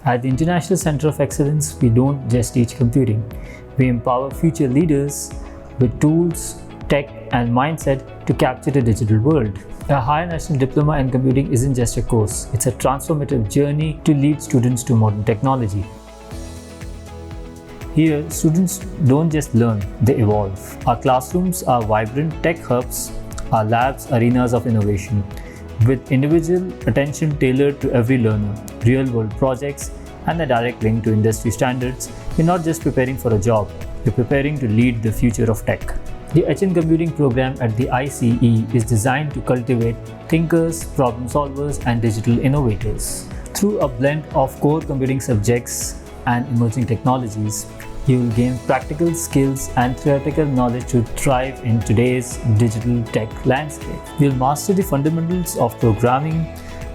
At the International Center of Excellence, we don't just teach computing, we empower future leaders with tools, tech, and mindset to capture the digital world. A Higher National Diploma in Computing isn't just a course, it's a transformative journey to lead students to modern technology. Here, students don't just learn, they evolve. Our classrooms are vibrant tech hubs, our labs arenas of innovation, with individual attention tailored to every learner, real-world projects, and a direct link to industry standards. You're not just preparing for a job, you're preparing to lead the future of tech. The HN Computing program at the ICE is designed to cultivate thinkers, problem solvers, and digital innovators. Through a blend of core computing subjects and emerging technologies, you will gain practical skills and theoretical knowledge to thrive in today's digital tech landscape. You'll master the fundamentals of programming,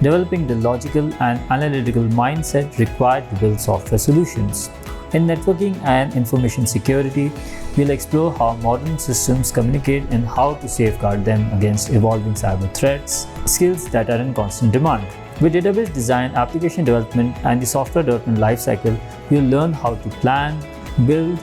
developing the logical and analytical mindset required to build software solutions. In networking and information security, we'll explore how modern systems communicate and how to safeguard them against evolving cyber threats, skills that are in constant demand. With database design, application development, and the software development lifecycle, you'll learn how to plan, build,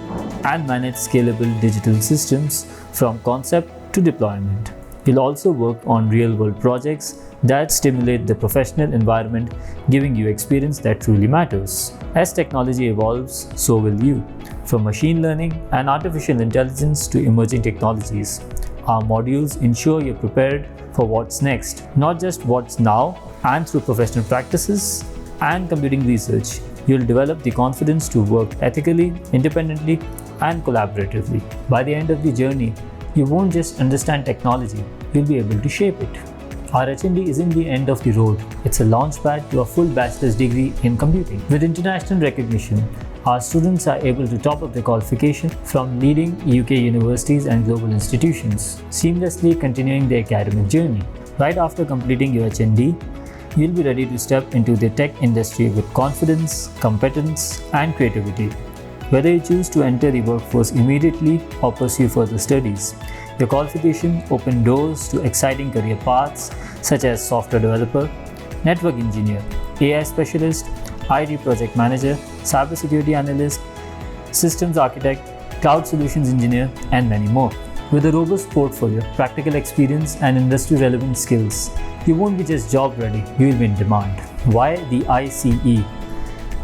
and manage scalable digital systems from concept to deployment. You'll also work on real-world projects that stimulate the professional environment, giving you experience that truly matters. As technology evolves, so will you. From machine learning and artificial intelligence to emerging technologies, our modules ensure you're prepared for what's next, not just what's now. And through professional practices and computing research, you'll develop the confidence to work ethically, independently, and collaboratively. By the end of the journey, you won't just understand technology, you'll be able to shape it. Our HND isn't the end of the road, it's a launchpad to a full bachelor's degree in computing. With international recognition, our students are able to top up their qualification from leading UK universities and global institutions, seamlessly continuing their academic journey. Right after completing your HND, you'll be ready to step into the tech industry with confidence, competence, and creativity. Whether you choose to enter the workforce immediately or pursue further studies, your qualification opens doors to exciting career paths such as software developer, network engineer, AI specialist, IT project manager, cybersecurity analyst, systems architect, cloud solutions engineer, and many more. With a robust portfolio, practical experience, and industry-relevant skills, you won't be just job ready, you will be in demand. Why the ICE?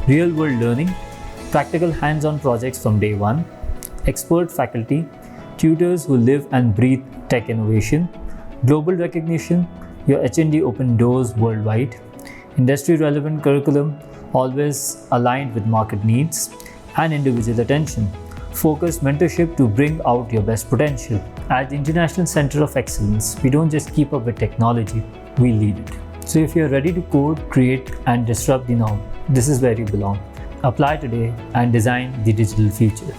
Real-world learning, practical hands-on projects from day one, expert faculty, tutors who live and breathe tech innovation, global recognition, your HND open doors worldwide, industry-relevant curriculum, always aligned with market needs, and individual attention. Focused mentorship to bring out your best potential. At the International Center of Excellence, we don't just keep up with technology, we lead it. So if you're ready to code, create, and disrupt the norm, this is where you belong. Apply today and design the digital future.